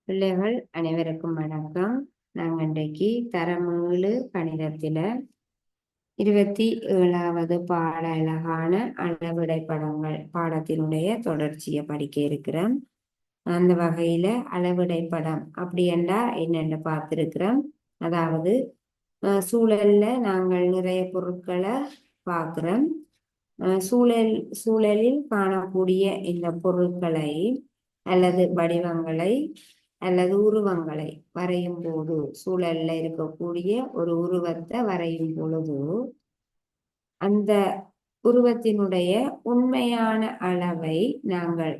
பிள்ளைகள் அனைவருக்கும் வணக்கம். நாங்கள் இன்றைக்கு தரம் 7 கணிதத்தில 27வது பாட அழகான அளவிடை படங்கள் பாடத்தினுடைய தொடர்ச்சியை படிக்க இருக்கிறோம். அந்த வகையில அளவிடை படம் அப்படி என்றா என்னென்னு பார்த்திருக்கிறோம். அதாவது சூழல்ல நாங்கள் நிறைய பொருட்களை பார்க்கிறோம். சூழலில் காணக்கூடிய இந்த பொருட்களை அல்லது வடிவங்களை அல்லது உருவங்களை வரையும் போது, சூழல்ல இருக்கக்கூடிய ஒரு உருவத்தை வரையும் பொழுது அந்த உருவத்தினுடைய உண்மையான அளவை நாங்கள்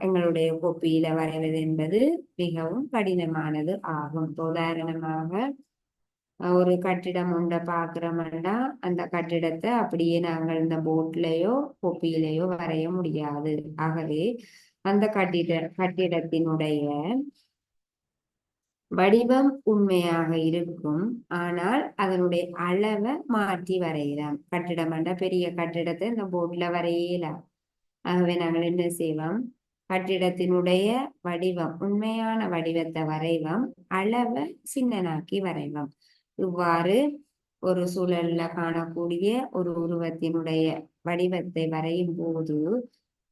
எங்களுடைய கோப்பியில வரைவது என்பது மிகவும் கடினமானது ஆகும். உதாரணமாக ஒரு கட்டிடம் ஒன்றை பார்க்கிறோம்னா அந்த கட்டிடத்தை அப்படியே நாங்கள் இந்த போட்லயோ கோப்பியிலையோ வரைய முடியாது. ஆகவே அந்த கட்டிடத்தினுடைய வடிவம் உண்மையாக இருக்கும், ஆனால் அதனுடைய அளவை மாற்றி வரையலாம். கட்டிடம் என்ற பெரிய கட்டிடத்தை இந்த போர்ட்ல வரையலாம். ஆகவே நாங்கள் என்ன செய்வோம், கட்டிடத்தினுடைய வடிவம் உண்மையான வடிவத்தை வரைவோம், அளவை சின்னனாக்கி வரைவோம். இவ்வாறு ஒரு சூழல்ல காணக்கூடிய ஒரு உருவத்தினுடைய வடிவத்தை வரையும் போது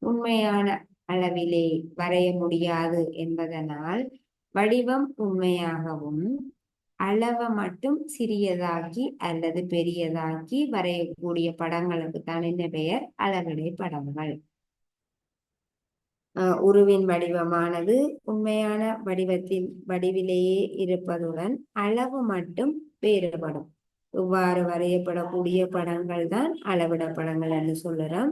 உண்மையான அளவிலே வரைய முடியாது என்பதனால் வடிவம் உண்மையாகவும் அளவை மட்டும் சிறியதாக்கி அல்லது பெரியதாக்கி வரையக்கூடிய படங்களுக்கு தான் என்ன பெயர்? அளவிடை படங்கள். உருவின் வடிவமானது உண்மையான வடிவிலேயே இருப்பதுடன் அளவு மட்டும் வேறுபடும். இவ்வாறு வரையப்படக்கூடிய படங்கள் தான் அளவிட படங்கள் என்று சொல்லுறோம்.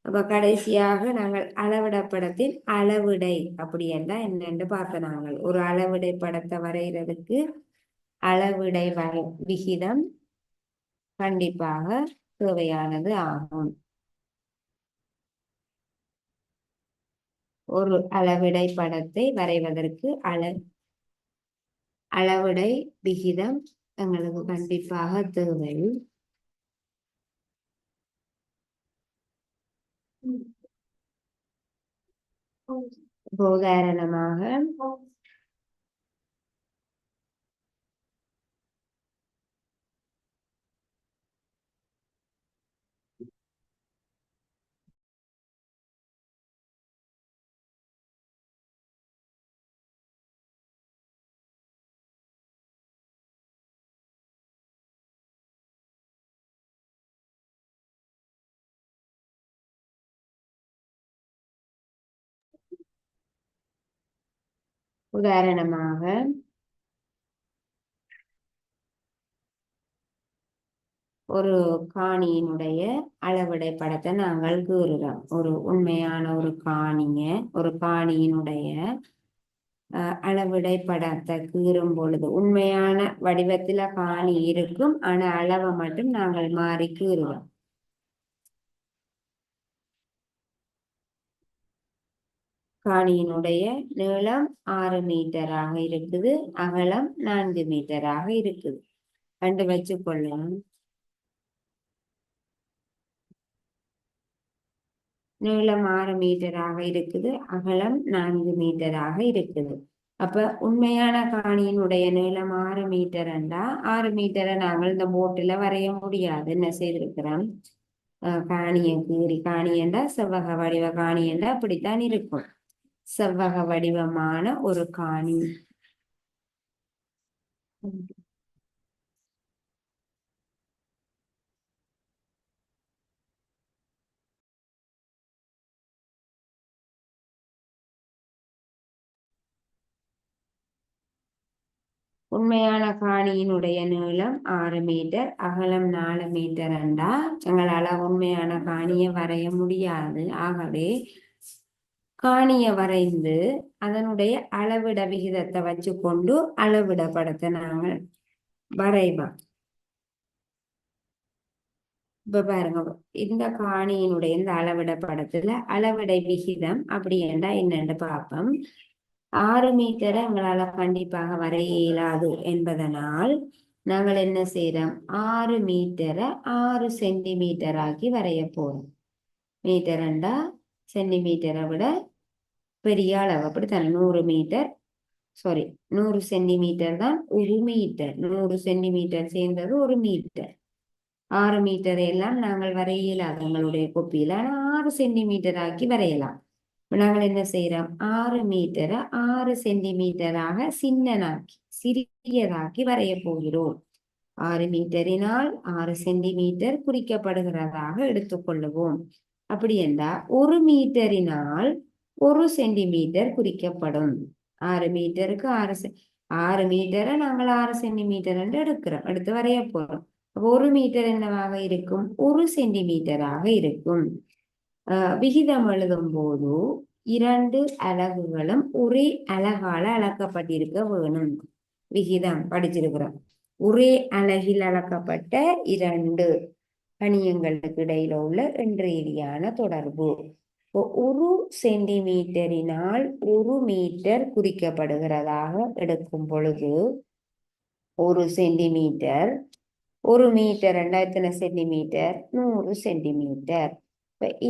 அப்ப கடைசியாக நாங்கள் அளவிட படத்தின் அளவிடை அப்படி என்றால் என்னென்று பார்க்க, நாங்கள் ஒரு அளவிடை படத்தை வரைகிறதுக்கு அளவிடை விகிதம் கண்டிப்பாக தேவையானது ஆகும். ஒரு அளவிடை படத்தை வரைவதற்கு அளவிடை விகிதம் எங்களுக்கு கண்டிப்பாக தேவை. உதாரணமாக ஒரு காணியினுடைய அளவிடை படத்தை நாங்கள் கூறுகிறோம். ஒரு உண்மையான ஒரு காணியினுடைய அளவிடை படத்தை கீறும் பொழுது உண்மையான வடிவத்துல காணி இருக்கும், ஆனா அளவை மட்டும் நாங்கள் மாறி கீறுவோம். காணியினுடைய நீளம் 6 மீட்டராக இருக்குது, அகலம் 4 மீட்டராக இருக்குது. கண்டு வச்சு கொள்ளலாம். நீளம் 6 மீட்டராக இருக்குது, அகலம் 4 மீட்டராக இருக்குது. அப்ப உண்மையான காணியினுடைய நீளம் 6 மீட்டர் என்றா 6 மீட்டரை நாங்கள் இந்த போட்டில வரைய முடியாது. என்ன செய்திருக்கிறோம், காணியை கீறி, காணி என்றா செவ்வக வடிவ காணி என்றா அப்படித்தான் இருக்கும். செவ்வக வடிவமான ஒரு காணி. உண்மையான காணியினுடைய நீளம் 6 மீட்டர், அகலம் 4 மீட்டர் என்றா எங்களால உண்மையான காணியை வரைய முடியாது. ஆகவே காணியை வரைந்து அதனுடைய அளவிட விகிதத்தை வச்சு கொண்டு அளவிட படத்தை நாங்கள் வரைவோம். இப்ப பாருங்க, இந்த காணியினுடைய இந்த அளவிட படத்துல அளவிடை விகிதம் அப்படி என்றா என்னென்று பார்ப்போம். 6 மீட்டரை எங்களால கண்டிப்பாக வரைய இயலாது என்பதனால் நாங்கள் என்ன செய்யறோம், 6 மீட்டரை 6 சென்டிமீட்டர் ஆக்கி வரைய போறோம். மீட்டர்ண்டா சென்டிமீட்டரை விட பெரிய அளவு, அப்படித்தானே? 100 மீட்டர், சாரி 100 சென்டிமீட்டர் தான் 1 மீட்டர். 100 சென்டிமீட்டர் சேர்ந்தது 1 மீட்டர். 6 மீட்டர் எல்லாம் நாங்கள் வரையலாம் எங்களுடைய கொப்பியில, ஆனா 6 சென்டிமீட்டர் ஆக்கி வரையலாம். நாங்கள் என்ன செய்யறோம், 6 மீட்டரை 6 சென்டிமீட்டராக சின்னனாக்கி சிறியதாக்கி வரைய போகிறோம். 6 மீட்டரினால் 6 சென்டிமீட்டர் குறிக்கப்படுகிறதாக எடுத்துக்கொள்ளுவோம். அப்படி என்றால் 1 மீட்டரினால் 1 சென்டிமீட்டர் குறிக்கப்படும். 6 மீட்டருக்கு 6 மீட்டரை நாங்கள் 6 சென்டிமீட்டர் என்று எடுக்கிறோம், எடுத்து வரைய போறோம். 1 மீட்டர் என்னவாக இருக்கும், 1 சென்டிமீட்டராக இருக்கும். விகிதம் எழுதும் போது 2 அலகுகளும் ஒரே அலகால அளக்கப்பட்டிருக்க வேணும். விகிதம் படிச்சிருக்கிறோம். ஒரே அலகில் அளக்கப்பட்ட 2 கணியங்களுக்கு இடையில உள்ள எண்ரீதியான தொடர்பு. 1 சென்டிமீட்டரினால் 1 மீட்டர் குறிக்கப்படுகிறதாக எடுக்கும் பொழுது 1 சென்டிமீட்டர், 1 மீட்டர் எத்தனை சென்டிமீட்டர், 100 சென்டிமீட்டர்.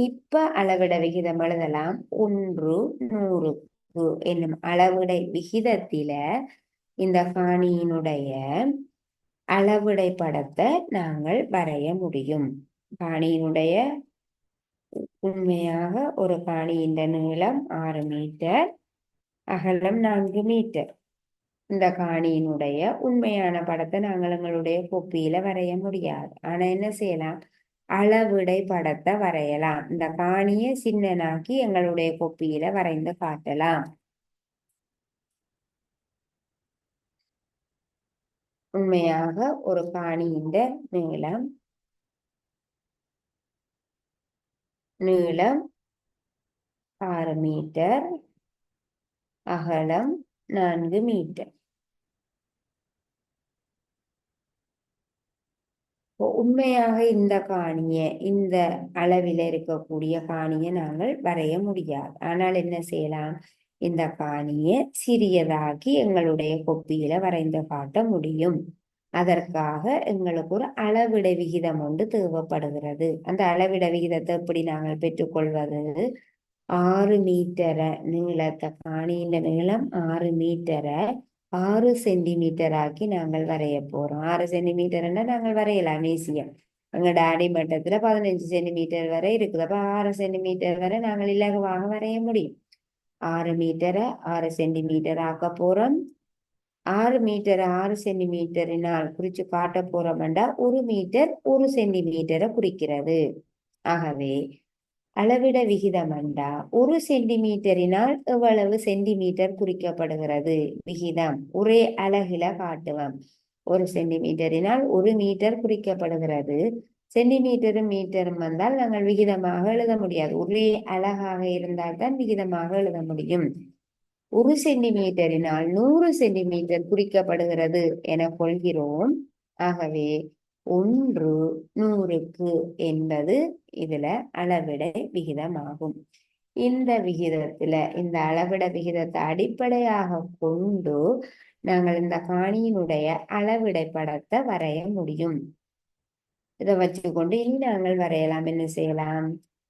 இப்ப அளவிட விகிதம் எழுதலாம். 1:100 என்னும் அளவிடை விகிதத்தில இந்த காணியினுடைய அளவிடை படத்தை நாங்கள் வரைய முடியும். காணியினுடைய உண்மையாக ஒரு காணியின் நீளம் 6 மீட்டர், அகலம் 4 மீட்டர். இந்த காணியினுடைய உண்மையான படத்தை நாங்கள் எங்களுடைய கோப்பியில வரைய முடியாது. ஆனா என்ன செய்யலாம், அளவிடை படத்தை வரையலாம். இந்த காணியை சின்னனாக்கி எங்களுடைய கோப்பியில வரைந்து காட்டலாம். உண்மையாக ஒரு காணியின் நீளம் 6 மீட்டர், அகலம் 4 மீட்டர். உண்மையாக இந்த காணியை, இந்த அளவில் இருக்கக்கூடிய காணியை நாங்கள் வரைய முடியாது. ஆனால் என்ன செய்யலாம், இந்த காணியை சிறியதாக்கி எங்களுடைய கொப்பியில வரைந்து காட்ட முடியும். அதற்காக எங்களுக்கு ஒரு அளவிட விகிதம் ஒன்று தேவைப்படுகிறது. அந்த அளவிட விகிதத்தை எப்படி நாங்கள் பெற்றுக்கொள்வது, 6 மீட்டரை நீளத்தை, காணியின் நீளம் 6 மீட்டரை 6 சென்டிமீட்டர் ஆக்கி நாங்கள் வரைய போறோம். 6 சென்டிமீட்டர்னா நாங்கள் வரையலாம் ஈஸியா. எங்களோட அடிமட்டத்துல 15 சென்டிமீட்டர் வரை இருக்குது. அப்ப 6 சென்டிமீட்டர் வரை நாங்கள் இலகுவாக வரைய முடியும். 6 மீட்டரை 6 சென்டிமீட்டர் ஆக்க போறோம். 6 மீட்டர் 6 சென்டிமீட்டரினால் குறிச்சு காட்ட போறோம்டா 1 மீட்டர் 1 சென்டிமீட்டரை குறிக்கிறது. ஆகவே அளவிட விகிதம் என்றா 1 சென்டிமீட்டரினால் எவ்வளவு சென்டிமீட்டர் குறிக்கப்படுகிறது. விகிதம் ஒரே அலகில காட்டுவோம். 1 சென்டிமீட்டரினால் 1 மீட்டர் குறிக்கப்படுகிறது. சென்டிமீட்டரும் மீட்டரும் வந்தால் நாங்கள் விகிதமாக எழுத முடியாது. ஒரே அலகாக இருந்தால் தான் விகிதமாக எழுத முடியும். 1 சென்டிமீட்டரினால் 100 சென்டிமீட்டர் குறிக்கப்படுகிறது என கொள்கிறோம். ஆகவே 1:100 என்பது இதுல அளவிடை விகிதமாகும். இந்த விகிதத்துல, இந்த அளவிட விகிதத்தை அடிப்படையாக கொண்டு நாங்கள் இந்த காணியினுடைய அளவிடை படத்தை வரைய முடியும். இதை வச்சுக்கொண்டு இனி நாங்கள் வரையலாம். என்ன செய்யலாம்,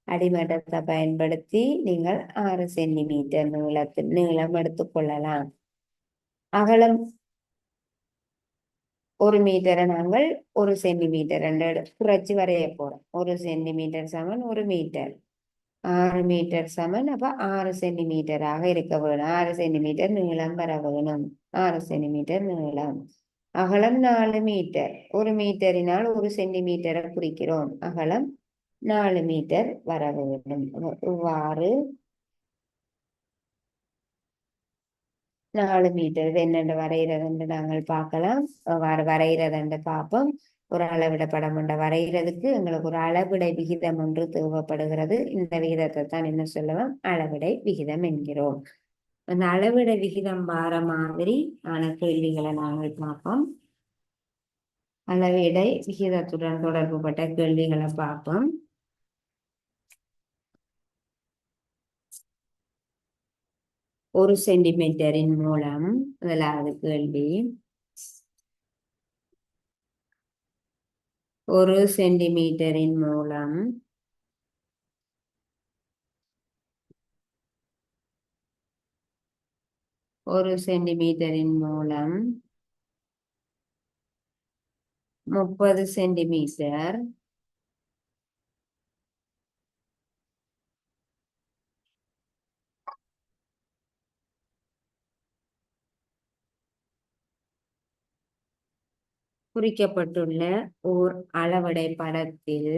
அடிமட்டத்தை பயன்படுத்தி நீங்கள் 6 சென்டிமீட்டர் நீளம் எடுத்துக்கொள்ளலாம். அகலம் 1 மீட்டரை நாங்கள் 1 சென்டிமீட்டர் குறைச்சி வரைய போறோம். 1 சென்டிமீட்டர் சமன் 1 மீட்டர், 6 மீட்டர் சமன் அப்ப 6 சென்டிமீட்டராக இருக்க வேணும். 6 சென்டிமீட்டர் நீளம் வர வேணும். 6 சென்டிமீட்டர் நீளம். அகலம் 4 மீட்டர். 1 மீட்டரினால் 1 சென்டிமீட்டரை குறிக்கிறோம். அகலம் 4 மீட்டர் வர வேண்டும். இவ்வாறு 4 மீட்டர் இது என்னென்று வரைகிறதுன்னு நாங்கள் பார்க்கலாம். வரைகிறதுன்னு பார்ப்போம். ஒரு அளவிட படம் ஒன்றை வரைகிறதுக்கு எங்களுக்கு ஒரு அளவிடை விகிதம் ஒன்று தேவைப்படுகிறது. இந்த விகிதத்தை தான் என்ன சொல்லுவோம், அளவிடை விகிதம் என்கிறோம். அந்த அளவிடை விகிதம் வார மாதிரி ஆன கேள்விகளை நாங்கள் பார்ப்போம். அளவிடை விகிதத்துடன் தொடர்புபட்ட கேள்விகளை பார்ப்போம். 1 சென்டிமீட்டரின் மூலம் முதலாவது கேள்வி. ஒரு சென்டிமீட்டரின் மூலம் ஒரு சென்டிமீட்டரின் மூலம் 30 சென்டிமீட்டர் குறிக்கப்பட்டுள்ள ஓர் அளவடை படத்தில்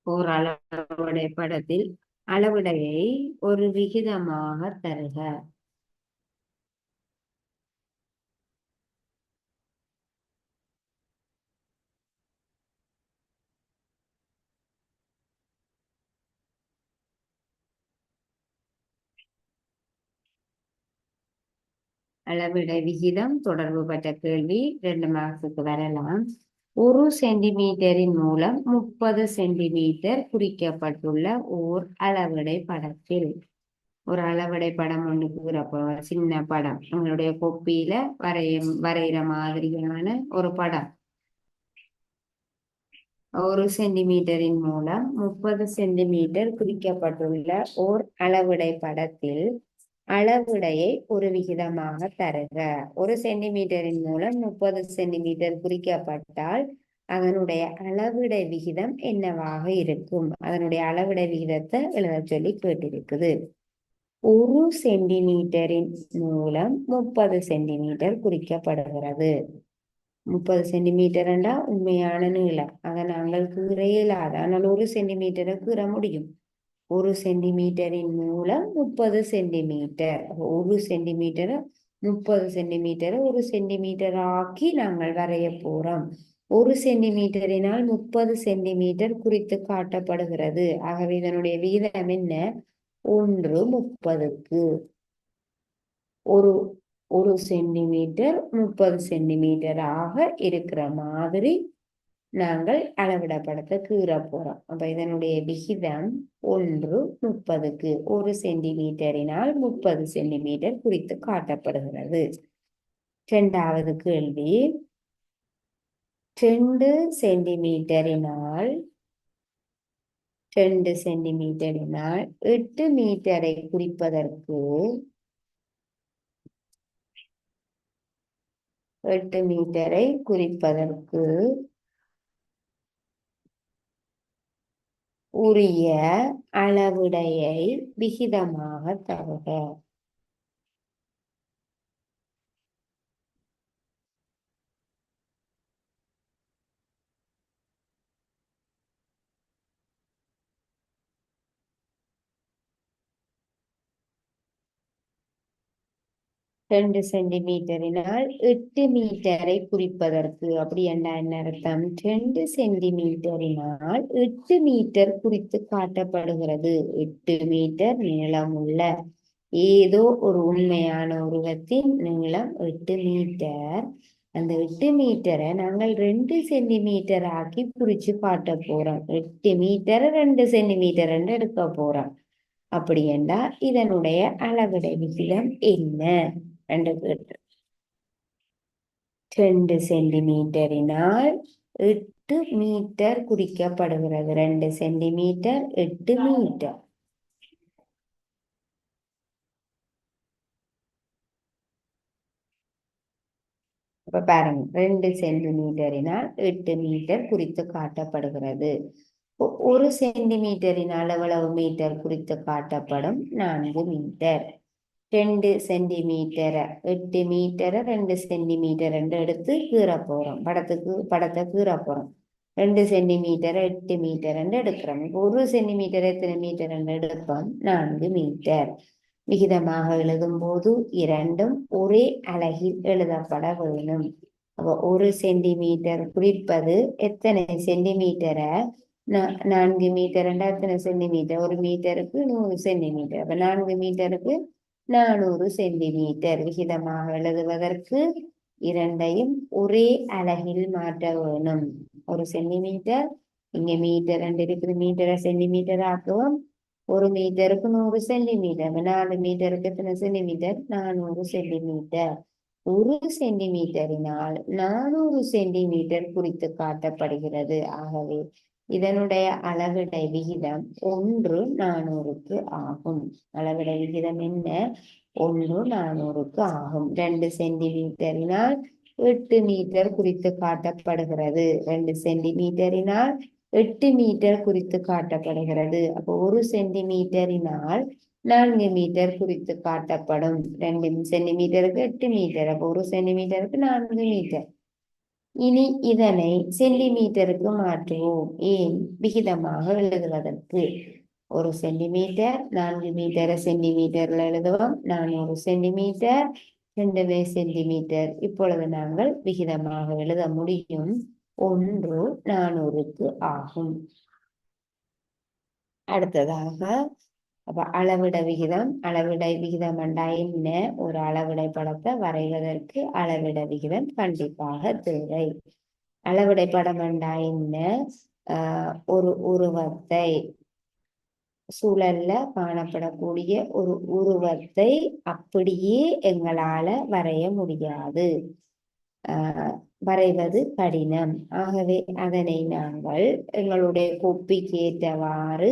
ஓர் அளவடை படத்தில் அளவிடையை ஒரு விகிதமாக தருக. அளவிடை விகிதம் தொடர்பு பட்ட கேள்வி 2 மார்க்குக்கு வரலாம். ஒரு சென்டிமீட்டரின் மூலம் 30 சென்டிமீட்டர் குறிக்கப்பட்டுள்ள ஓர் அளவிடை படத்தில் ஒரு அளவிடை படம் ஒன்று கூறப்போ சின்ன படம் நம்மளுடைய கொப்பியில வரைகிற மாதிரியான ஒரு படம். ஒரு சென்டிமீட்டரின் மூலம் 30 சென்டிமீட்டர் குறிக்கப்பட்டுள்ள ஓர் அளவிடை படத்தில் அளவிடையை ஒரு விகிதமாக தருக. ஒரு சென்டிமீட்டரின் மூலம் 30 சென்டிமீட்டர் குறிக்கப்பட்டால் அதனுடைய அளவிடை விகிதம் என்னவாக இருக்கும்? அதனுடைய அளவிடை விகிதத்தை எழுத சொல்லி கேட்டிருக்குது. ஒரு சென்டிமீட்டரின் மூலம் 30 சென்டிமீட்டர் குறிக்கப்படுகிறது. 30 சென்டிமீட்டர் என்றா உண்மையான நீளம். அதை நாங்கள் கீற இயலாது. ஆனால் ஒரு சென்டிமீட்டரை கீற முடியும். ஒரு சென்டிமீட்டரின் மூலம் 30 சென்டிமீட்டர். ஒரு சென்டிமீட்டரை 30 சென்டிமீட்டரை ஒரு சென்டிமீட்டர் ஆக்கி நாங்கள் வரைய போறோம். ஒரு சென்டிமீட்டரினால் 30 சென்டிமீட்டர் குறித்து காட்டப்படுகிறது. ஆகவே இதனுடைய விகிதம் என்ன? 1:30. ஒரு ஒரு சென்டிமீட்டர் 30 சென்டிமீட்டராக இருக்கிற மாதிரி நாங்கள் அளவிடப்படத்தை கீற போறோம். அப்ப இதனுடைய விகிதம் 1:30. ஒரு சென்டிமீட்டரினால் 30 சென்டிமீட்டர் குறித்து காட்டப்படுகிறது. 2வது கேள்வி, 2 சென்டிமீட்டரினால் 8 மீட்டரை குறிப்பதற்கு 8 மீட்டரை குறிப்பதற்கு உரிய அளவிடையை விகிதமாக தருக. ரெண்டு சென்டிமீட்டரினால் 8 மீட்டரை குறிப்பதற்கு அப்படி என்ன அர்த்தம்? 2 சென்டிமீட்டரினால் 8 மீட்டர் குறித்து காட்டப்படுகிறது. 8 மீட்டர் நீளமுள்ள ஏதோ ஒரு உண்மையான உருவத்தின் நீளம் 8 மீட்டர். அந்த 8 மீட்டரை நாங்கள் 2 சென்டிமீட்டர் ஆக்கி குறிச்சு காட்ட போறோம். 8 மீட்டர் 2 சென்டிமீட்டர் என்று எடுக்க போறோம். அப்படி என்றால் இதனுடைய அளவிடை விகிதம் என்ன என்று கேட்டு 2 சென்டிமீட்டரினால் 8 மீட்டர் குறிக்கப்படுகிறது. 2 சென்டிமீட்டர் 8 மீட்டர். அப்ப பாருங்க, 2 சென்டிமீட்டரினால் 8 மீட்டர் குறித்து காட்டப்படுகிறது. ஒரு சென்டிமீட்டரினால் எவ்வளவு மீட்டர் குறித்து காட்டப்படும்? 4 மீட்டர். 2 சென்டிமீட்டரை 8 மீட்டரை 2 சென்டிமீட்டர் என்று எடுத்து கீற போறோம். படத்தை கீற போறோம். 2 சென்டிமீட்டரை 8 மீட்டர் என்று எடுக்கிறோம். இப்போ ஒரு சென்டிமீட்டர் எத்தனை மீட்டர் என்று எடுப்போம்? 4 மீட்டர். விகிதமாக எழுதும் போது இரண்டும் ஒரே அலகில் எழுதப்பட வேணும். அப்போ ஒரு சென்டிமீட்டர் குறிப்பது எத்தனை சென்டிமீட்டரை? 4 மீட்டர் என்றால் எத்தனை சென்டிமீட்டர்? ஒரு மீட்டருக்கு 100 சென்டிமீட்டர். அப்ப 4 மீட்டருக்கு 400 சென்டிமீட்டர். விகிதமாக எழுதுவதற்கு இரண்டையும் ஒரே அலகில் மாற்ற வேணும். ஒரு சென்டிமீட்டர், இங்க மீட்டர் ரெண்டு இருக்குது, மீட்டரை சென்டிமீட்டர் ஆக்குவோம். ஒரு மீட்டருக்கு 100 சென்டிமீட்டர். 4 மீட்டருக்கு எத்தனை சென்டிமீட்டர்? 400 சென்டிமீட்டர். ஒரு சென்டிமீட்டரினால் 400 சென்டிமீட்டர் குறித்து காட்டப்படுகிறது. ஆகவே இதனுடைய அளவிடை விகிதம் 1:400 ஆகும். அளவிடை விகிதம் என்ன? 1:400 ஆகும். 2 சென்டிமீட்டரினால் 8 மீட்டர் குறித்து காட்டப்படுகிறது. 2 சென்டிமீட்டரினால் 8 மீட்டர் குறித்து காட்டப்படுகிறது. அப்போ 1 சென்டிமீட்டரினால் 4 மீட்டர் குறித்து காட்டப்படும். 2 சென்டிமீட்டருக்கு 8 மீட்டர். அப்போ 1 சென்டிமீட்டருக்கு 4 மீட்டர். இனி இதனை சென்டிமீட்டருக்கு மாற்றுவோம். ஏன்? விகிதமாக எழுதுவதற்கு. 1 சென்டிமீட்டர் 4 மீட்டரை சென்டிமீட்டர்ல எழுதுவோம். 400 சென்டிமீட்டர் 2 சென்டிமீட்டர். இப்பொழுது நாங்கள் விகிதமாக எழுத முடியும். 1:400 ஆகும். அடுத்ததாக அப்ப அளவிட விகிதம். அளவிடை விகிதம் என்றா என்ன? ஒரு அளவிடை படத்தை வரைவதற்கு அளவிட விகிதம் கண்டிப்பாக தேவை. அளவிடை படம் என்றா என்ன? ஒரு உருவத்தை, சூழல்ல காணப்படக்கூடிய ஒரு உருவத்தை அப்படியே எங்களால வரைய முடியாது. வரைவது கடினம். ஆகவே அதனை நாங்கள் எங்களுடைய கோப்பிக்கு ஏற்றவாறு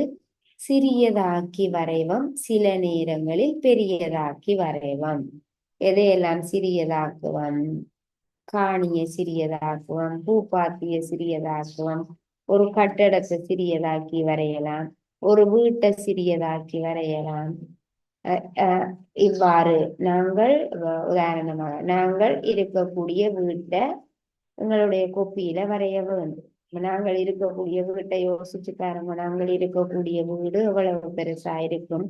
சிறியதாக்கி வரைவோம். சில நேரங்களில் பெரியதாக்கி வரைவோம். எதையெல்லாம் சிறியதாக்குவோம்? காணிய சிறியதாக்குவோம், பூப்பாத்திய சிறியதாக்குவோம், ஒரு கட்டடத்தை சிறியதாக்கி வரையலாம், ஒரு வீட்டை சிறியதாக்கி வரையலாம். இவ்வாறு நாங்கள் உதாரணமாக நாங்கள் இருக்கக்கூடிய வீட்டை எங்களுடைய கோப்பியில வரைய வேண்டும். நாங்கள் இருக்கக்கூடிய வீட்டை யோசிச்சு பாருங்க. நாங்கள் இருக்கக்கூடிய வீடு எவ்வளவு பெருசா இருக்கும்.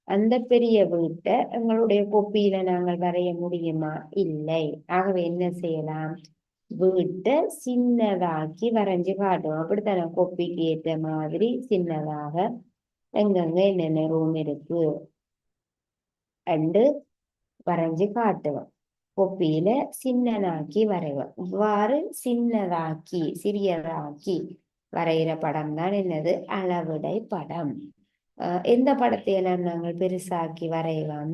அந்த பெரிய வீட்டை எங்களுடைய கோப்பியில நாங்கள் வரைய முடியுமா? இல்லை. ஆகவே என்ன செய்யலாம்? வீட்டை சின்னதாக்கி வரைஞ்சு காட்டுவோம். அப்படித்தானே? கோப்பிக்கு ஏற்ற மாதிரி சின்னதாக எங்கெங்க என்னென்ன ரூம் இருக்கு அண்டு வரைஞ்சு காட்டுவோம். கோப்பியில சின்னனாக்கி வரைவோம். இவ்வாறு சின்னதாக்கி சிறியதாக்கி வரைகிற படம் தான் என்னது? அளவிடை படம். எந்த படத்தையெல்லாம் நாங்கள் பெருசாக்கி வரைவோம்?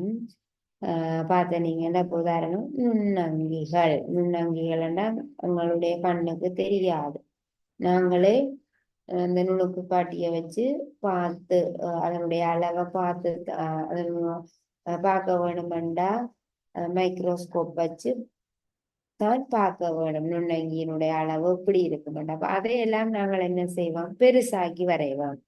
பார்த்தீங்கன்னா உதாரணம் நுண்ணங்கிகள். நுண்ணங்கிகள் என்றால் உங்களுடைய கண்ணுக்கு தெரியாது. நாங்களே அந்த நுணுக்கு காட்டிய வச்சு பார்த்து அதனுடைய அளவை பார்த்து பார்க்க வேணுமெண்டா மைக்ரோஸ்கோப் வச்சு தான் பார்க்க வேணும். நுண்ணங்கியினுடைய அளவு இப்படி இருக்குமெண்டா. அதையெல்லாம் நாங்கள் என்ன செய்வோம்? பெருசாக்கி வரைவோம்.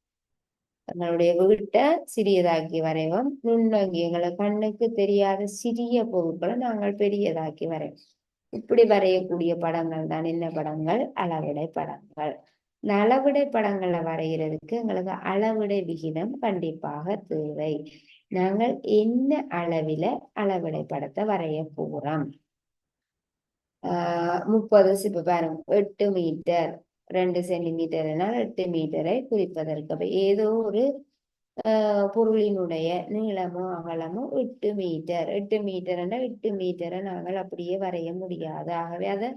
எங்களுடைய வீட்டை சிறியதாக்கி வரைவோம். நுண்ணங்கி எங்களை கண்ணுக்கு தெரியாத சிறிய பொருட்களை நாங்கள் பெரியதாக்கி வரைவோம். இப்படி வரையக்கூடிய படங்கள் தான் என்ன படங்கள்? அளவிடை படங்கள். இந்த அளவிடை படங்களை வரைகிறதுக்கு எங்களுக்கு அளவிடை விகிதம் கண்டிப்பாக தேவை. நாங்கள் என்ன அளவில அளவிடை படத்தை வரைய போறோம்? 30 இப்ப பாருங்க 8 மீட்டர் 2 சென்டிமீட்டர்னால் 8 மீட்டரை குறிப்பதற்கு. அப்ப ஏதோ ஒரு பொருளினுடைய நீளமோ அகலமோ 8 மீட்டர். 8 மீட்டர் 8 மீட்டரை நாங்கள் அப்படியே வரைய முடியாது. ஆகவே அதை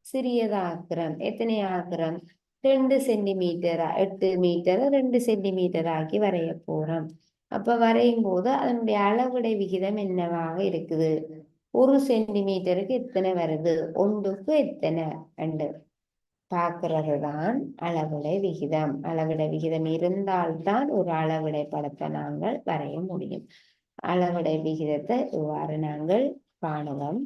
சிறியதாக்குறோம். எத்தனை ஆக்குறோம்? 2 சென்டிமீட்டரா? 8 மீட்டரை 2 சென்டிமீட்டர் ஆக்கி வரைய போறோம். அப்ப வரையும் போது அதனுடைய அளவுடை விகிதம் என்னவாக இருக்குது? 1 சென்டிமீட்டருக்கு எத்தனை வருது? 1க்கு எத்தனை அண்டு பார்க்கறது தான் அளவிடை விகிதம். அளவிடை விகிதம் இருந்தால்தான் ஒரு அளவிடை படத்தை நாங்கள் வரைய முடியும். அளவிடை விகிதத்தை இவ்வாறு நாங்கள் காணுவோம்.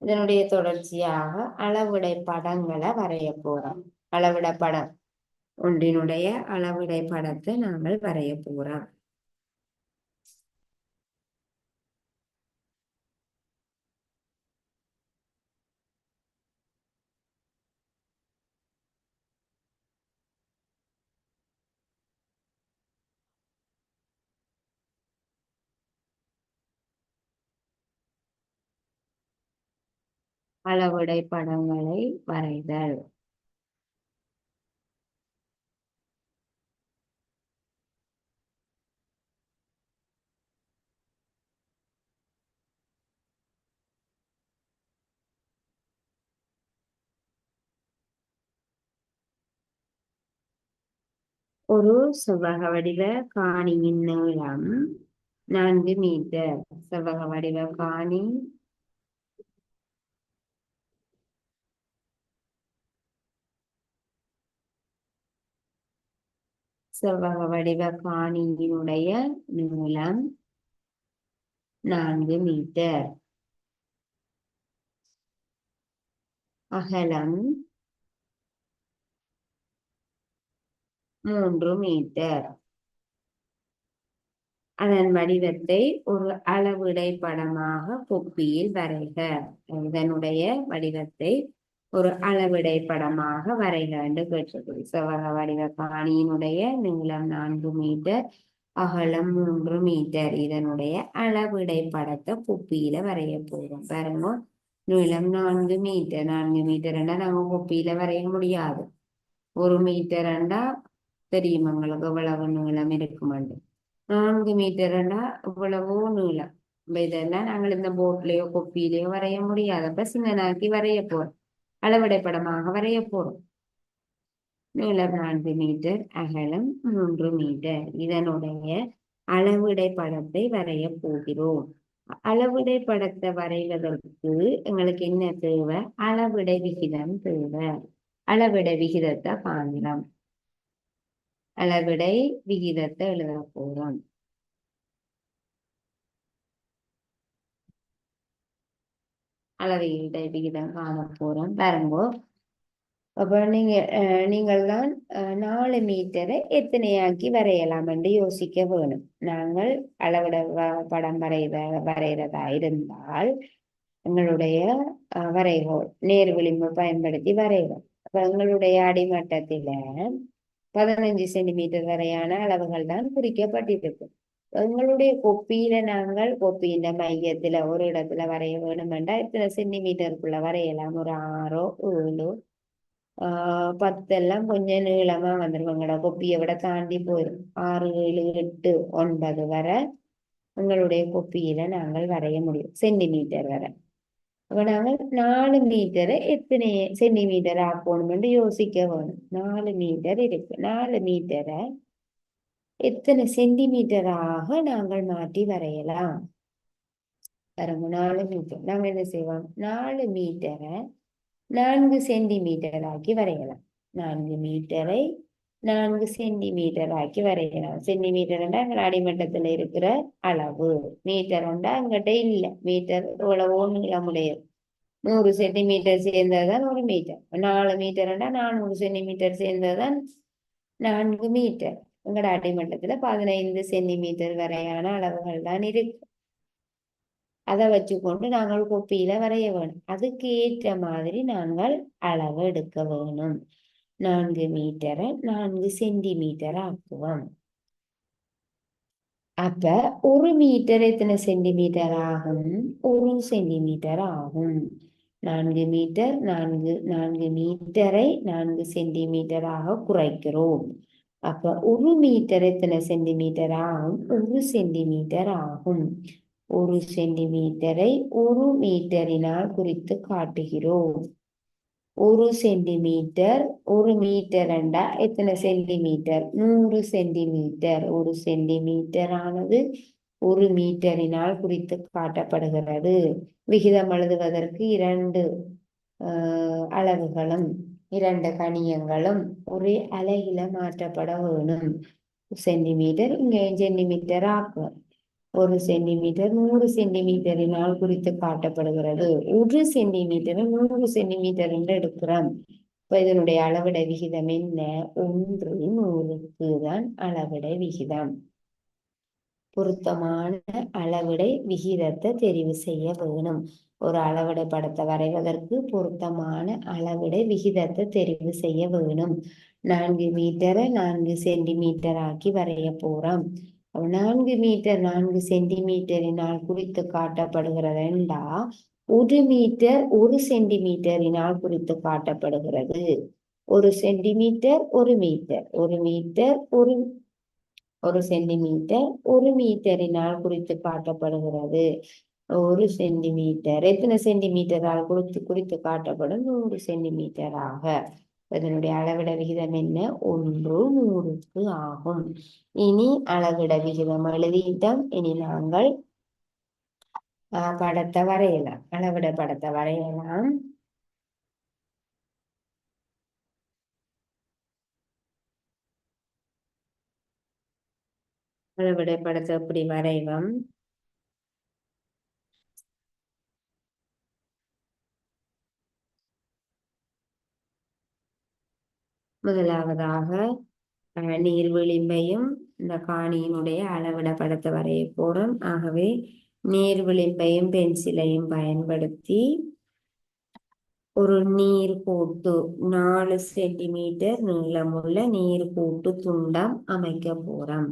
இதனுடைய தொடர்ச்சியாக அளவிடை படங்களை வரைய போறோம். அளவிடை படம் ஒன்றினுடைய அளவிடை படத்தை நாங்கள் வரைய போறோம். அளவிடை படங்களை வரைதல். ஒரு செவ்வக வடிவ காணியின் நீளம் 4 மீட்டர். செவ்வக வடிவ காணி செவ்வக வடிவ காணியினுடைய நீளம் 4 மீட்டர். அகலம் 3 மீட்டர். அதன் வடிவத்தை ஒரு அளவிடை படமாக கோப்பியில் வரைக. இதனுடைய வடிவத்தை ஒரு அளவிடை படமாக வரைக என்று கேட்டிருக்கிறது. செவ்வக வடிவ காணியினுடைய நீளம் 4 மீட்டர், அகலம் 3 மீட்டர். இதனுடைய அளவிடை படத்தை குப்பியில வரைய போறோம். பாருங்க, நீளம் 4 மீட்டர். 4 மீட்டர்னா நாங்க குப்பியில வரைய முடியாது. 1 மீட்டர்ண்டா தெரியும் உங்களுக்கு எவ்வளவு நீளம் இருக்குமெண்டு. 4 மீட்டர்ண்டா இவ்வளவோ நீளம். இதெல்லாம் நாங்கள் இந்த போட்லயோ கொப்பியிலையோ வரைய முடியாது. அப்ப சின்னனாக்கி வரைய போறோம், அளவிடை படமாக வரைய போறோம். நீளம் 4 மீட்டர், அகலம் 3 மீட்டர். இதனுடைய அளவிடை படத்தை வரைய போகிறோம். அளவிடை படத்தை வரைவதற்கு எங்களுக்கு என்ன தேவை? அளவிடை விகிதம் தேவை. அளவிடை விகிதத்தை காணலாம். அளவிடை விகிதத்தை எழுத போறோம். அளவிடை விகிதம் காண போறோம். பாருங்கோ, அப்ப நீங்கள் தான் 4 மீட்டரை எத்தனையாக்கி வரையலாம் என்று யோசிக்க வேணும். நாங்கள் அளவிட படம் வரைகிறதா இருந்தால் எங்களுடைய வரைகோள் நேர் விளிம்பு பயன்படுத்தி வரைவோம். அப்ப எங்களுடைய அடிமட்டத்தில 15 சென்டிமீட்டர் வரையான அளவுகள் தான் குறிக்கப்பட்டிருக்கும். எங்களுடைய கொப்பியில நாங்கள் கொப்பியின் மையத்துல ஒரு இடத்துல வரைய வேணுமெண்டா இத்தனை சென்டிமீட்டருக்குள்ள வரையலாம். ஒரு 6 7 10 எல்லாம் கொஞ்சம் நீளமா வந்துடும். எங்களோட கொப்பியை விட தாண்டி போயிடும். 6 7 8 9 வரை எங்களுடைய கொப்பியில நாங்கள் வரைய முடியும், சென்டிமீட்டர் வரை. அப்ப நாங்கள் 4 மீட்டரை எத்தனை சென்டிமீட்டர் ஆக்கணும் யோசிக்க வேணும். 4 மீட்டர் இருக்கு. 4 மீட்டரை எத்தனை சென்டிமீட்டராக நாங்கள் மாற்றி வரையலாம்? பாருங்க, 4 மீட்டர் நாங்க என்ன செய்வோம்? 4 மீட்டரை 4 சென்டிமீட்டர் ஆக்கி வரையலாம். 4 மீட்டரை 4 சென்டிமீட்டர் ஆக்கி வரையலாம். சென்டிமீட்டர் எங்கள் அடிமட்டத்துல இருக்கிற அளவு. மீட்டர் அங்கிட்ட இல்ல. மீட்டர் எவ்வளவோ நீளமுடையது. 100 சென்டிமீட்டர் சேர்ந்ததுதான் 1 மீட்டர். 4 மீட்டர் 400 சென்டிமீட்டர் சேர்ந்ததுதான் 4 மீட்டர். எங்களோட அடிமட்டத்துல 15 சென்டிமீட்டர் வரையான அளவுகள் தான் இருக்கு. அதை வச்சுக்கொண்டு நாங்கள் கொப்பியில வரைய வேணும். அதுக்கு ஏற்ற மாதிரி நாங்கள் அளவு எடுக்க வேணும். 4 மீட்டரை 4 சென்டிமீட்டர் ஆக்குவோம். அப்ப 1 மீட்டர் எத்தனை சென்டிமீட்டர் ஆகும்? 1 சென்டிமீட்டர் ஆகும். 4 மீட்டர் 4 மீட்டரை 4 சென்டிமீட்டராக குறைக்கிறோம். அப்ப 1 மீட்டர் எத்தனை சென்டிமீட்டர் ஆகும்? 1 சென்டிமீட்டர் ஆகும். 1 சென்டிமீட்டரை 1 மீட்டரினால் குறித்து காட்டுகிறோம். 1 சென்டிமீட்டர் 1 மீட்டர் எத்தனை சென்டிமீட்டர்? 100 சென்டிமீட்டர். 1 சென்டிமீட்டர் ஆனது 1 மீட்டரினால் குறித்து காட்டப்படுகிறது. விகிதம் எழுதுவதற்கு 2 அளவுகளும் 2 கணியங்களும் ஒரே அலகில மாற்றப்பட வேணும். சென்டிமீட்டர் இங்கே சென்டிமீட்டர் ஆக்கும். 1 சென்டிமீட்டர் 100 சென்டிமீட்டரினால் குறித்து காட்டப்படுகிறது. 1 சென்டிமீட்டர் 100 சென்டிமீட்டர் என்று எடுக்கிறோம். இப்ப இதனுடைய அளவிடை விகிதம் என்ன? 1 100க்கு தான் அளவிடை விகிதம். பொருத்தமான அளவிடை விகிதத்தை தெரிவு செய்ய வேணும். ஒரு அளவிடை படத்தை வரைவதற்கு பொருத்தமான அளவிடை விகிதத்தை தெரிவு செய்ய வேணும். 4 மீட்டரை 4 சென்டிமீட்டர் ஆக்கி வரைய போறோம். 4 மீட்டர் 4 சென்டிமீட்டரினால் குறித்து காட்டப்படுகிறது என்றா 1 மீட்டர் 1 சென்டிமீட்டரினால் குறித்து காட்டப்படுகிறது. 1 சென்டிமீட்டர் 1 மீட்டர் 1 மீட்டர் 1 சென்டிமீட்டர் 1 மீட்டரினால் குறித்து காட்டப்படுகிறது. 1 சென்டிமீட்டர் எத்தனை சென்டிமீட்டரால் குறித்து காட்டப்படும்? 100 சென்டிமீட்டராக. இதனுடைய அளவிட விகிதம் என்ன? 1:100 ஆகும். இனி அளவிட விகிதம் எழுதிட்டோம். இனி நாங்கள் படத்தை வரையலாம். அளவிட படத்தை வரையலாம். அளவிட படத்தை எப்படி வரைவோம்? முதலாவதாக நீர் விளிம்பையும் இந்த காணியினுடைய அளவிட படத்தை வரைய போறோம். ஆகவே நீர் விளிம்பையும் பென்சிலையும் பயன்படுத்தி ஒரு நீர் கோட்டு 4 சென்டிமீட்டர் நீளமுள்ள நீர் கோட்டு துண்டம் அமைக்க போறோம்.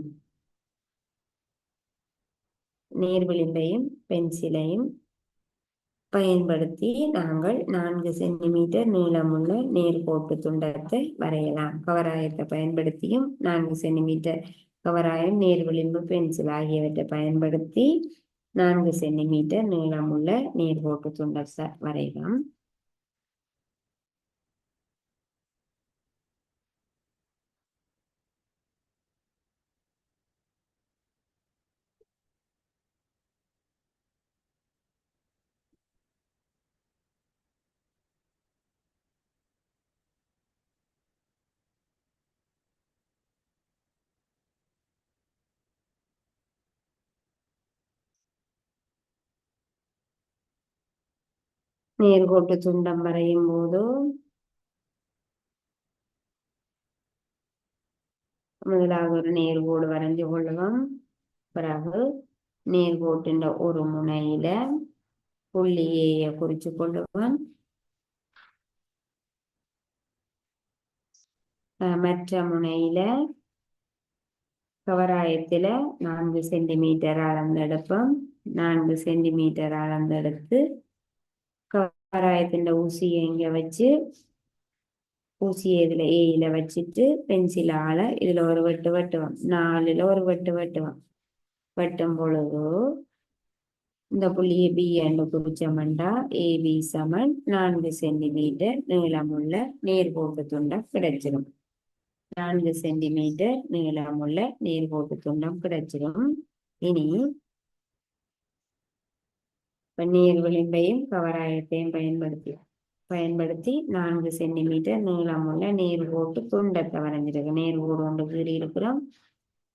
நீர் விளிம்பையும் பென்சிலையும் பயன்படுத்தி நாங்கள் 4 சென்டிமீட்டர் நீளமுள்ள நேர்கோட்டு துண்டத்தை வரையலாம். கவராயத்தை பயன்படுத்தியும் 4 சென்டிமீட்டர் கவராயம், நேர் விளிம்பு, பென்சில் ஆகியவற்றை பயன்படுத்தி 4 சென்டிமீட்டர் நீளமுள்ள நேர்கோட்டு துண்டத்தை வரையலாம். நேர்கோட்டு துண்டம் வரையும் போது முதலாக ஒரு நேர்கோடு வரைஞ்சு கொள்ளுவோம். பிறகு நேர்கோட்டின் ஒரு முனையில புள்ளியை குறிச்சு கொள்ளுவோம். மற்ற முனையில கவராயத்துல 4 சென்டிமீட்டர் அளந்தெடுப்போம். 4 சென்டிமீட்டர் அளந்தெடுத்து கவராயத்தின் ஊசியை இங்க வச்சு ஊசியை இதுல ஏல வச்சுட்டு பென்சிலால இதுல ஒரு வெட்டு வெட்டுவோம். 4ல ஒரு வெட்டு வெட்டுவோம். வெட்டும் பொழுது இந்த புள்ளியை பி என்று குறிச்சோம்டா ஏபி சமன் 4 சென்டிமீட்டர் நீளமுள்ள நேர்கோட்டு துண்டம் கிடைச்சிடும். 4 சென்டிமீட்டர் நீளமுள்ள நேர்கோட்டு துண்டம் கிடைச்சிடும். இனி நேர் விளிம்பையும் கவராயத்தையும் பயன்படுத்தி 4 சென்டிமீட்டர் நீளமுள்ள நேர்கோட்டு துண்டத்தை வரைஞ்சிருக்கு. நேர்கோடு ஒன்று கீறி இருக்கிறோம்.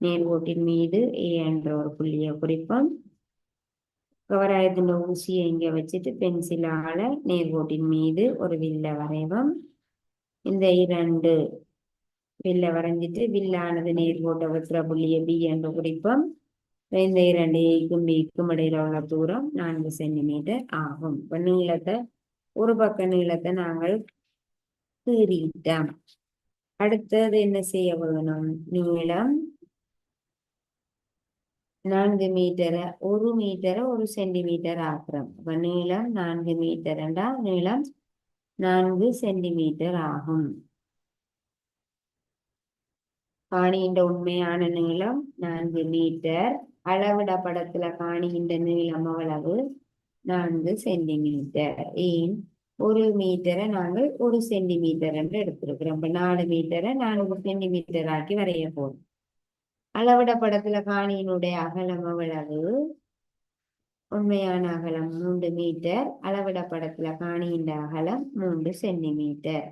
நேர்கோட்டின் மீது ஏ என்ற ஒரு புள்ளியை குறிப்போம். கவராயத்தின் ஊசியை இங்க வச்சுட்டு பென்சிலால நேர்கோட்டின் மீது ஒரு வில்ல வரைவோம். இந்த 2 வில்ல வரைஞ்சிட்டு வில்லானது நேர்கோட்டை வைக்கிற புள்ளியை பி என்று குறிப்போம். இந்த 2 ஏக்கும் பிக்கும் இடையில உள்ள தூரம் 4 சென்டிமீட்டர் ஆகும். இப்ப நீளத்தை ஒரு பக்க நீளத்தை நாங்கள் கீறிட்டோம். அடுத்தது என்ன செய்ய வேணும்? நீளம் 4 மீட்டரை 1 மீட்டரை 1 சென்டிமீட்டர் ஆக்குறோம். இப்ப நீளம் 4 மீட்டர் என்றால் நீளம் 4 சென்டிமீட்டர் ஆகும். காணியின் உண்மையான நீளம் 4 மீட்டர். அளவிட படத்துல காணியின் நீளம் அவ்வளவு 4 சென்டிமீட்டர். ஏன் 1 மீட்டரை நாங்கள் 1 சென்டிமீட்டர் என்று எடுத்திருக்கிறோம். இப்ப 4 மீட்டரை 4 சென்டிமீட்டர் ஆக்கி வரைய போறோம். அளவிட படத்துல காணியினுடைய அகலம் அவ்வளவு? உண்மையான அகலம் 3 மீட்டர். அளவிட படத்துல காணியின் அகலம் 3 சென்டிமீட்டர்.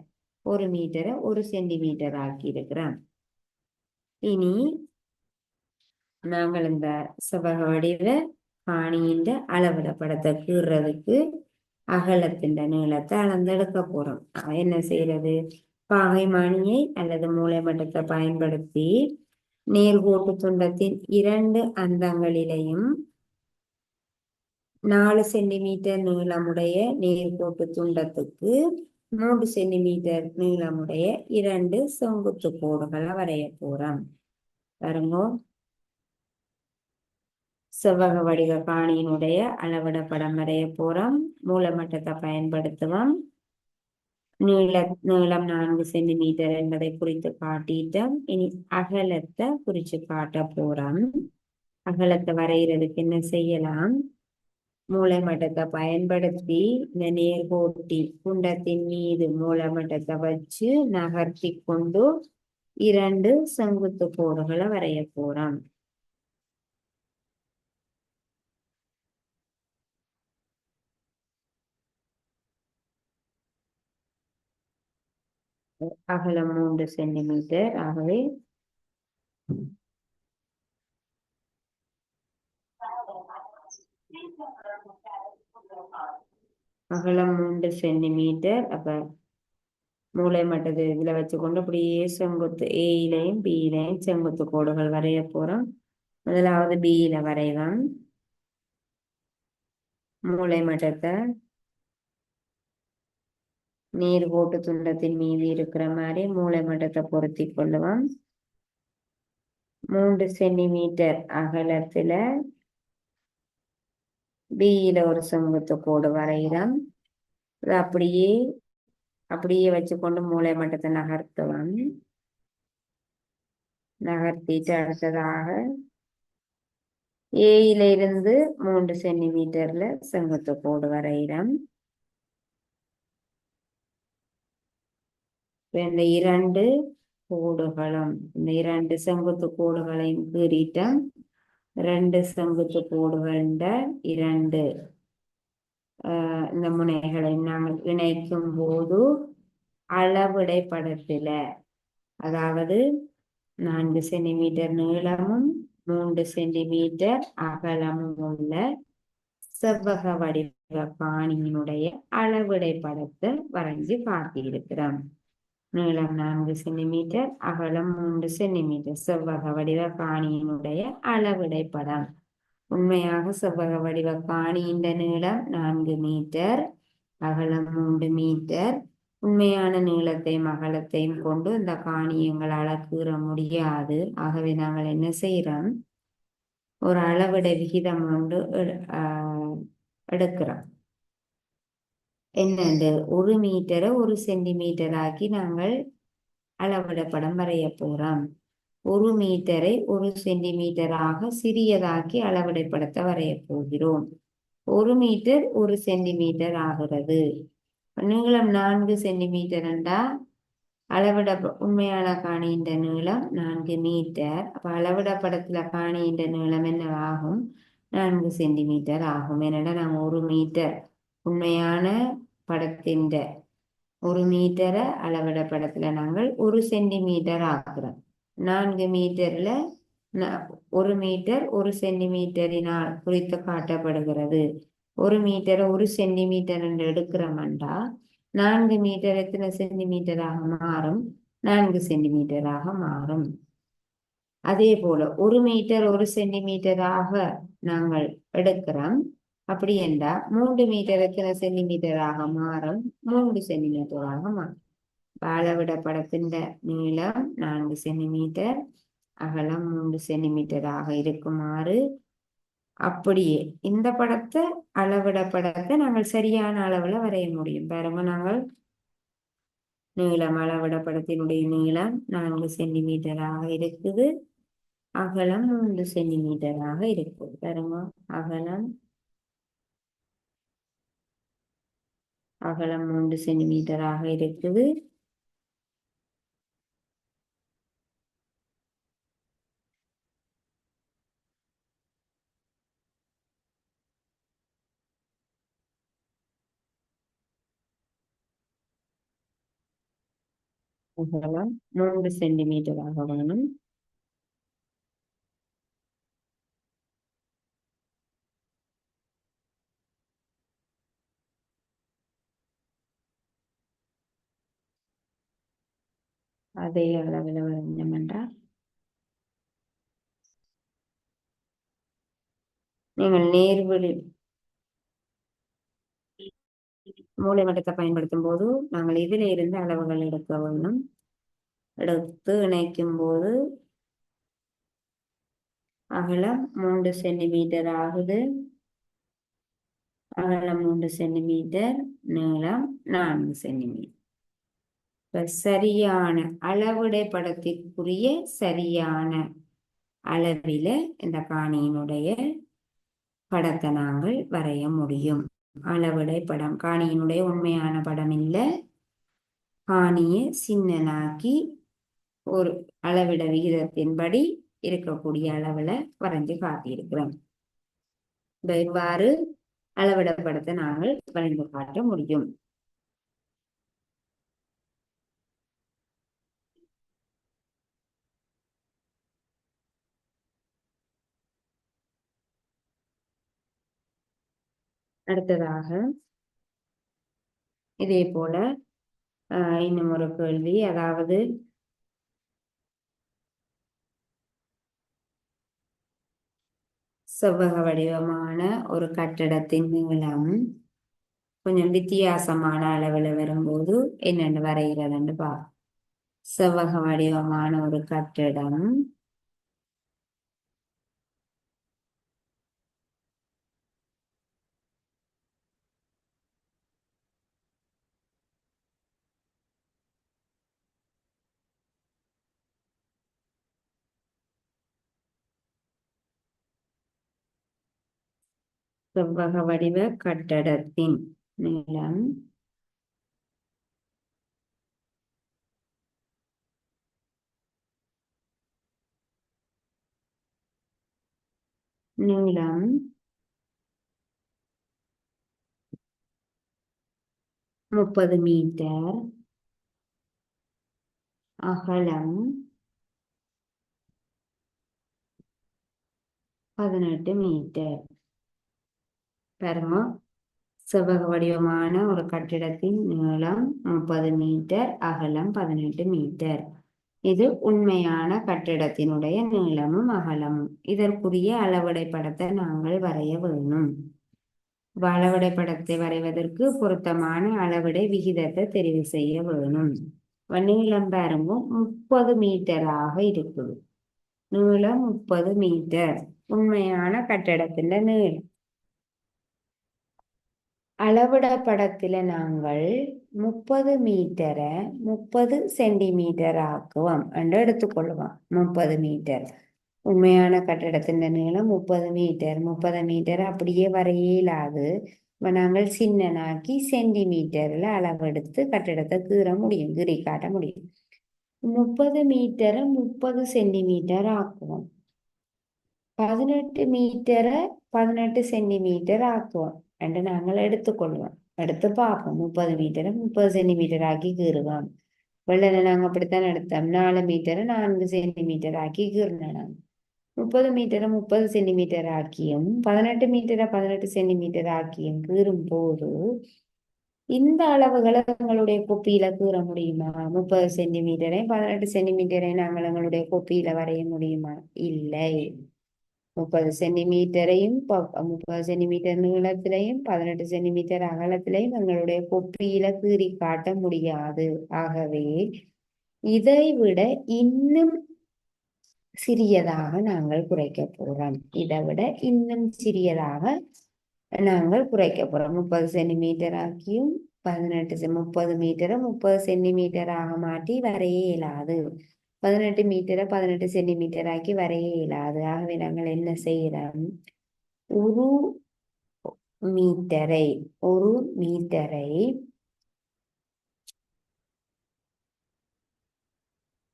1 மீட்டரை 1 சென்டிமீட்டர் ஆக்கி இருக்கிறோம். இனி நாங்கள் இந்த செவ்வக வடிவ காணியின் அளவிட படத்தை கீறதுக்கு அகலத்தின் நீளத்தை அளந்தெடுக்க போறோம். என்ன செய்யறது? பாகைமானியை அல்லது மூலை மட்டத்தை பயன்படுத்தி நேர்கோட்டு துண்டத்தின் 2 அந்தங்களிலேயும் 4 சென்டிமீட்டர் நீளமுடைய நேர்கோட்டு துண்டத்துக்கு 3 சென்டிமீட்டர் நீளமுடைய 2 செங்குத்து கோடுகளை வரைய போறோம். பாருங்க, செவ்வக வடிவ காணியினுடைய அளவிட படம் வரைய போறோம். மூலமட்டத்தை பயன்படுத்துவோம். நீளம் 4 சென்டிமீட்டர் என்பதை குறித்து காட்டிட்டோம். இனி அகலத்தை குறிச்சு காட்ட போறோம். அகலத்தை வரைகிறதுக்கு என்ன செய்யலாம்? மூலை மட்டத்தை பயன்படுத்தி இந்த நேர்கோட்டி குண்டத்தின் மீது மூலை மட்டத்தை வச்சு நகர்த்தி கொண்டு 2 செங்குத்து கோடுகளை வரைய போறோம். அகலம் 3 சென்டிமீட்டர். ஆகவே அகலம் 3 சென்டிமீட்டர். அப்ப மூளை மட்டத்தை இதுல வச்சுக்கொண்டு அப்படியே செங்குத்து ஏயிலையும் பியிலையும் செங்குத்து கோடுகள் வரைய போறோம். முதலாவது பியில வரைவோம். மூளை மட்டத்தை நேர்கோட்டு துண்டத்தின் மீது இருக்கிற மாதிரி மூளை மட்டத்தை பொருத்தி கொள்ளுவோம். 3 சென்டிமீட்டர் அகலத்துல பியில ஒரு செங்குத்து கோடு வரைகிறோம். அப்படியே அப்படியே வச்சுக்கொண்டு மூளை மட்டத்தை நகர்த்துவோம். நகர்த்திட்டு அடுத்ததாக ஏயில இருந்து 3 சென்டிமீட்டர்ல செங்குத்து கோடு வரைகிறோம். இந்த 2 கோடுகளும் இந்த 2 செங்குத்து கோடுகளையும் கீறிட்டோம். 2 செங்குத்து கோடுகள் 2 இந்த முனைகளை நாங்கள் இணைக்கும் போது அளவிடை படத்துல, அதாவது 4 சென்டிமீட்டர் நீளமும் 3 சென்டிமீட்டர் அகலமும் உள்ள செவ்வக வடிவ பாணியினுடைய அளவிடை படத்தை வரைஞ்சி காட்டியிருக்கிறோம். நீளம் 4 சென்டிமீட்டர், அகலம் 3 சென்டிமீட்டர், செவ்வக வடிவ பாணியினுடைய அளவிடை படம். உண்மையாக செவ்வக வடிவ காணியின் நீளம் 4 மீட்டர், அகலம் 3 மீட்டர். உண்மையான நீளத்தையும் அகலத்தையும் கொண்டு இந்த காணியை எங்களால் கீற முடியாது. ஆகவே நாங்கள் என்ன செய்யறோம், ஒரு அளவிடை விகிதம் கொண்டு எடுக்கிறோம். என்னண்டு 1 மீட்டரை 1 சென்டிமீட்டர் ஆக்கி நாங்கள் அளவிட படம் வரைய போறோம். 1 மீட்டரை 1 சென்டிமீட்டராக சிறியதாக்கி அளவிடை படத்தை வரைய போகிறோம். 1 மீட்டர் 1 சென்டிமீட்டர் ஆகிறது. நீளம் 4 சென்டிமீட்டர் என்றா அளவிட உண்மையான காணியின் நீளம் 4 மீட்டர். அப்ப அளவிட படத்துல காணியின் நீளம் என்ன ஆகும், 4 சென்டிமீட்டர் ஆகும். என்னடா நாங்கள் 1 மீட்டர் உண்மையான படத்தின் 1 மீட்டரை அளவிட படத்துல நாங்கள் 1 சென்டிமீட்டர் ஆக்குறோம். 4 மீட்டர்ல 1 மீட்டர் 1 சென்டிமீட்டரினால் குறித்து காட்டப்படுகிறது. 1 மீட்டரை 1 சென்டிமீட்டர் என்று எடுக்கிறோம்டா 4 மீட்டர் எத்தனை சென்டிமீட்டராக மாறும், 4 சென்டிமீட்டராக மாறும். அதே போல 1 மீட்டர் 1 சென்டிமீட்டராக நாங்கள் எடுக்கிறோம். அப்படி என்றா 3 மீட்டர் எத்தனை சென்டிமீட்டராக மாறும், 3 சென்டிமீட்டராக மாறும். அளவிட படத்தின் நீளம் 4 சென்டிமீட்டர், அகலம் 3 சென்டிமீட்டராக இருக்குமாறு அப்படியே இந்த படத்தை அளவிட படத்தை நாங்கள் சரியான அளவுல வரைய முடியும். பாருங்க, நாங்கள் நீளம் அளவிட படத்தினுடைய நீளம் 4 சென்டிமீட்டராக இருக்குது, அகலம் 3 சென்டிமீட்டராக இருக்குது. பாருங்க, அகலம் 3 சென்டிமீட்டராக இருக்குது. அகலம் 3 சென்டிமீட்டராக வேணும். அதே அளவில் வரைஞ்சோம் என்றால் நீங்கள் நேர்வழி மூலை மட்டத்தை பயன்படுத்தும் போது நாங்கள் இதில் இருந்து அளவுகள் எடுக்க வேணும். எடுத்து இணைக்கும் போது அகலம் 3 சென்டிமீட்டர் ஆகுது, அகலம் 3 சென்டிமீட்டர், நீளம் 4 சென்டிமீட்டர். சரியான அளவிடை படத்திற்குரிய சரியான அளவில இந்த காணியினுடைய படத்தை நாங்கள் வரைய முடியும். அளவிடை படம் காணியினுடைய உண்மையான படம் இல்லை, காணியை சின்னனாக்கி ஒரு அளவிட விகிதத்தின்படி இருக்கக்கூடிய அளவுல வரைஞ்சு காட்டியிருக்கிறோம். இவ்வாறு அளவிட படத்தை நாங்கள் வரைந்து காட்ட முடியும். அடுத்ததாக இதே போல இன்னும் ஒரு கேள்வி, அதாவது செவ்வக வடிவமான ஒரு கட்டடத்தின் நீளம் கொஞ்சம் வித்தியாசமான அளவில் வரும்போது என்னென்னு வரைகிறதுன்னு பா. செவ்வக வடிவமான ஒரு கட்டடம் செவ்வக வடிவ கட்டடத்தின் நீளம் நீளம் 30 மீட்டர், அகலம் 18 மீட்டர். பாருங்க, செவ்வக வடிவமான ஒரு கட்டிடத்தின் நீளம் 30 மீட்டர், அகலம் 18 மீட்டர். இது உண்மையான கட்டிடத்தினுடைய நீளமும் அகலமும். இதற்குரிய அளவிடை படத்தை நாங்கள் வரைய வேணும். அளவிடை படத்தை வரைவதற்கு பொருத்தமான அளவிடை விகிதத்தை தெரிவு செய்ய வேணும். நீளம் பாருங்க 30 மீட்டராக இருக்குது. நீளம் 30 மீட்டர் உண்மையான கட்டிடத்தின் நீளம். அளவிட படத்துல நாங்கள் 30 மீட்டரை 30 சென்டிமீட்டர் ஆக்குவோம் என்று எடுத்துக்கொள்வோம். 30 மீட்டர் உண்மையான கட்டிடத்தின் நீளம் 30 மீட்டர். 30 மீட்டர் அப்படியே வரையிலாது நாங்கள் சின்னனாக்கி சென்டிமீட்டர்ல அளவெடுத்து கட்டிடத்தை கீற முடியும், கீறி காட்ட முடியும். 30 மீட்டரை 30 சென்டிமீட்டர் ஆக்குவோம். 18 மீட்டரை 18 சென்டிமீட்டர் ஆக்குவோம் என்று நாங்கள் எடுத்துக்கொள்வோம். எடுத்து பார்ப்போம். 30 மீட்டரை 30 சென்டிமீட்டர் ஆக்கி கீறுவோம். வெள்ளனை நாங்கள் அப்படித்தான் எடுத்தோம். 4 மீட்டரை 4 சென்டிமீட்டர் ஆக்கி கீறினோம். 30 மீட்டரை 30 சென்டிமீட்டர் ஆக்கியும் 18 மீட்டரை 18 சென்டிமீட்டர் ஆக்கியும் கீறும் போது இந்த அளவுகளை எங்களுடைய கொப்பியில கீற முடியுமா? 30 சென்டிமீட்டரை 18 சென்டிமீட்டரை நாங்கள் எங்களுடைய கொப்பியில வரைய முடியுமா? இல்லை. 30 சென்டிமீட்டரையும் 30 சென்டிமீட்டர் நீளத்திலையும் 18 சென்டிமீட்டர் அகலத்திலையும் எங்களுடைய கொப்பியில கீறி காட்ட முடியாது. ஆகவே இதை விட இன்னும் சிறியதாக நாங்கள் குறைக்க போறோம். இதை விட இன்னும் சிறியதாக நாங்கள் குறைக்க போறோம். 30 சென்டிமீட்டர் ஆக்கியும் 30 மீட்டரை 30 சென்டிமீட்டராக மாற்றி வரைய இயலாது. 18 மீட்டரை 18 சென்டிமீட்டர் ஆக்கி வரைய இயலாது. ஆகவே நாங்கள் என்ன செய்யறோம்? ஒரு மீட்டரை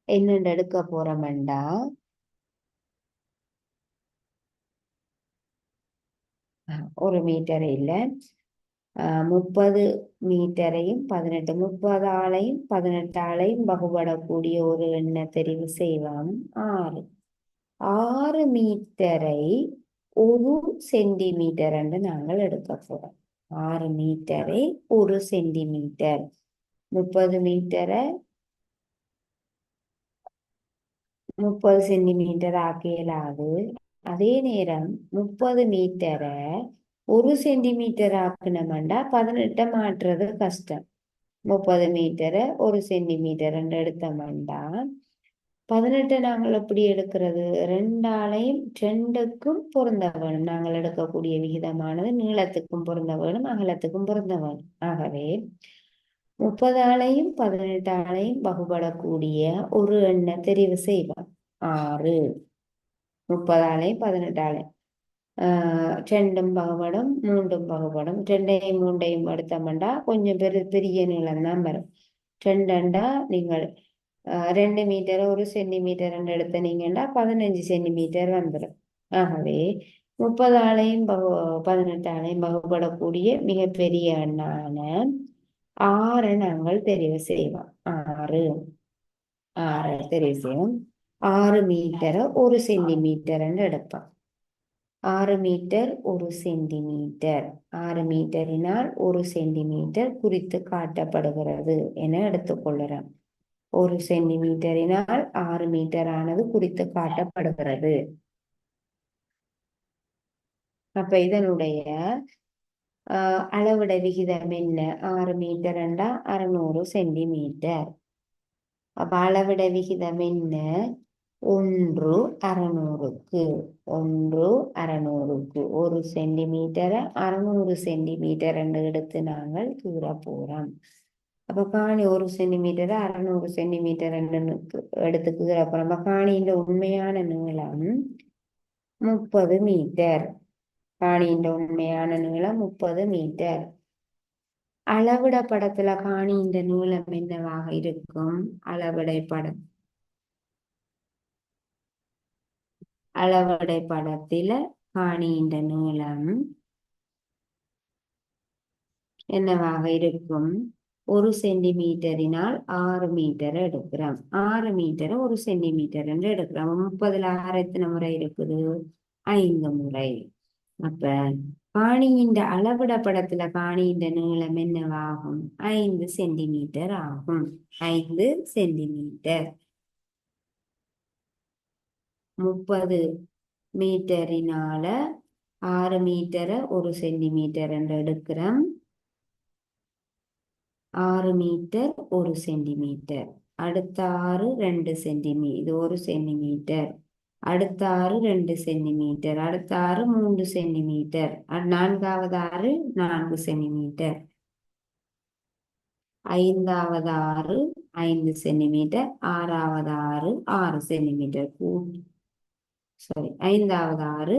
என்னென்று எடுக்க போறோம்டா, ஒரு மீட்டர் இல்ல, 30 மீட்டரையும் 18 30ஆலையும் 18ஆலையும் வகுபடக்கூடிய ஒரு எண்ணை தெரிவு செய்வோம். 6 மீட்டரை 1 சென்டிமீட்டர் என்று நாங்கள் எடுக்க போறோம். 6 மீட்டரை 1 சென்டிமீட்டர். 30 மீட்டரை 30 சென்டிமீட்டர் ஆக்கியலாது. அதே நேரம் 30 மீட்டரை 1 சென்டிமீட்டர் ஆக்கணும்டா 18 மாற்றுறது கஷ்டம். 30 மீட்டரை 1 சென்டிமீட்டர் என்று எடுத்தோம்டா 18 நாங்கள் எப்படி எடுக்கிறது? 2ஆலையும் 2க்கும் பொருந்த வேணும். நாங்கள் எடுக்கக்கூடிய விகிதமானது நீளத்துக்கும் பொருந்த வேணும், அகலத்துக்கும் பொருந்த வேணும். ஆகவே 30ஆலையும் 18ஆலையும் வகுபடக்கூடிய ஒரு எண்ணை தெரிவு செய்வோம். 6 30ஆலையும் 18ஆலையும் ரெண்டும் பகுபடும் மூன்றும் பகுபடும். ரெண்டையும் மூண்டையும் எடுத்தோம்னா கொஞ்சம் பெரிய நீளம் தான் வரும். ரெண்டா நீங்கள் 2 மீட்டர் 1 சென்டிமீட்டர் எடுத்தனீங்கன்னா 15 சென்டிமீட்டர் வந்துடும். ஆகவே 30ஆலையும் 18ஆலையும் வகுப்படக்கூடிய மிகப்பெரிய எண்ணான 6 நாங்கள் தெரிவு செய்வோம். 6 தெரிவு செய்வோம். 6 மீட்டரை 1 சென்டிமீட்டர் எடுப்போம். 6 மீட்டர் 1 சென்டிமீட்டர். 6 மீட்டரினால் 1 சென்டிமீட்டர் குறித்து காட்டப்படுகிறது என எடுத்துக்கொள்கிறோம். 1 சென்டிமீட்டரினால் 6 மீட்டர் ஆனது குறித்து காட்டப்படுகிறது. அப்ப இதனுடைய அளவிட விகிதம் என்ன? 6 மீட்டர் 600 சென்டிமீட்டர். அப்ப அளவிட விகிதம் என்ன? 1/600க்கு 1/600க்கு 1 சென்டிமீட்டரை 600 சென்டிமீட்டர் என்று எடுத்து நாங்கள் கீற போறோம். அப்ப காணி 1 சென்டிமீட்டரை 600 சென்டிமீட்டர் எடுத்து கீற போறோம். அப்ப காணியின் உண்மையான நீளம் 30 மீட்டர். காணியின் உண்மையான நீளம் 30 மீட்டர். அளவிட படத்துல காணியின் நீளம் என்னவாக இருக்கும்? அளவிடை படத்தில காணியின் நீளம் என்னவாக இருக்கும்? 1 சென்டிமீட்டரினால் 6 மீட்டர் எடுக்கிறோம். 6 மீட்டரை 1 சென்டிமீட்டர் என்று எடுக்கிறோம். 30ல் 6 எத்தனை முறை இருக்குது? 5 முறை. அப்ப காணியின் அளவிட படத்துல காணியின் நீளம் என்னவாகும்? 5 சென்டிமீட்டர் ஆகும். 5 சென்டிமீட்டர். 30 மீட்டரினால 6 மீட்டரை 1 சென்டிமீட்டர் என்று எடுக்கிறோம். 6 மீட்டர் 1 சென்டிமீட்டர். அடுத்த 6 2 சென்டிமீட்டர். இது 1 சென்டிமீட்டர். அடுத்த 6 2 சென்டிமீட்டர். அடுத்த 6 3 சென்டிமீட்டர். நான்காவது 6 4 சென்டிமீட்டர். ஐந்தாவது 6 5 சென்டிமீட்டர். ஆறாவது 6 6 சென்டிமீட்டர். ஐந்தாவது 6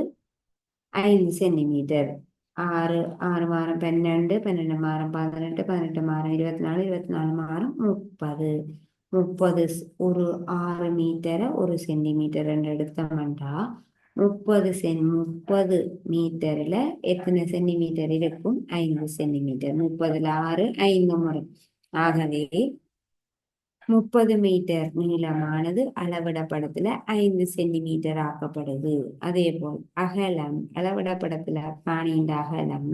5 சென்டிமீட்டர். 6 மாதம் 12 12 மாதம் 18 18 மாதம் 24 24 மாதம் 30 30 ஒரு 6 மீட்டரை 1 சென்டிமீட்டர் என்று எடுத்தோம்னா 30 மீட்டர்ல எத்தனை சென்டிமீட்டர் இருக்கும்? 5 சென்டிமீட்டர். 30ல் 6 5 முறை. ஆகவே 30 மீட்டர் நீளமானது அளவிட படத்துல 5 சென்டிமீட்டர் ஆக்கப்படுது. அதே போல் அகலம் அளவிட படத்துல காணியின் அகலம்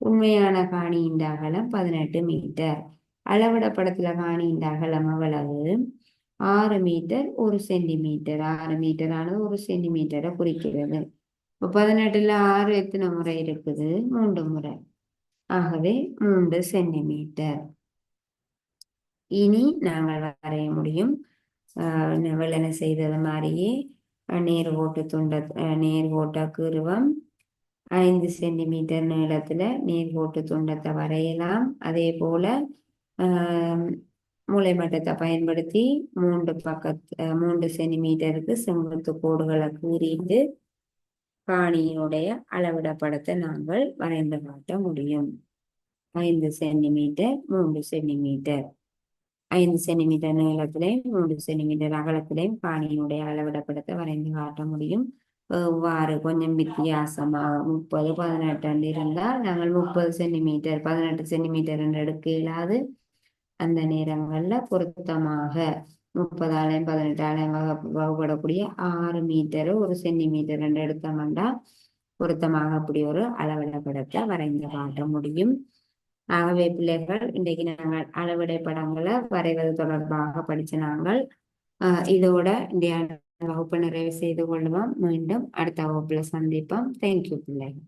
உண்மையான காணியின் அகலம் 18 மீட்டர். அளவிட படத்துல காணியின் அகலம் அவ்வளவு? 6 மீட்டர் 1 சென்டிமீட்டர். 6 மீட்டர் ஆனது 1 சென்டிமீட்டரை குறிக்கிறது. 18ல் 6 எத்தனை முறை இருக்குது? 3 முறை. ஆகவே 3 சென்டிமீட்டர். இனி நாங்கள் வரைய முடியும். வெள்ளன செய்தது மாதிரியே நேர்கோட்ட கீறுவம் 5 சென்டிமீட்டர் நீளத்துல நேர்கோட்டு துண்டத்தை வரையலாம். அதே போல மூளை மட்டத்தை பயன்படுத்தி 3 சென்டிமீட்டருக்கு செங்குத்து கோடுகளை கீறிட்டு காணியினுடைய அளவிட படத்தை நாங்கள் வரைந்து காட்ட முடியும். 5 சென்டிமீட்டர் 3 சென்டிமீட்டர். 5 சென்டிமீட்டர் நீளத்திலையும் 3 சென்டிமீட்டர் அகலத்திலையும் காணியினுடைய அளவிட படத்தை வரைந்து காட்ட முடியும். இவ்வாறு கொஞ்சம் வித்தியாசமாக 30 18 இருந்தால் நாங்கள் 30 சென்டிமீட்டர் 18 சென்டிமீட்டர் என்று எடுக்க இயலாது. அந்த நேரங்கள்ல பொருத்தமாக 30ஆலையும் 18ஆலையும் வகுப்படக்கூடிய 6 மீட்டர் 1 சென்டிமீட்டர் என்று எடுத்தோம்னா பொருத்தமாக அப்படி ஒரு அளவிட படத்தை வரைந்து காட்ட முடியும். ஆகவே பிள்ளைகள், இன்றைக்கு நாங்கள் அளவிடை படங்களை வரைவது தொடர்பாக படிச்ச நாங்கள் இதோட இந்த வகுப்பு நிறைவு செய்து கொள்வோம். மீண்டும் அடுத்த வகுப்புல சந்திப்போம். தேங்க்யூ பிள்ளைகள்.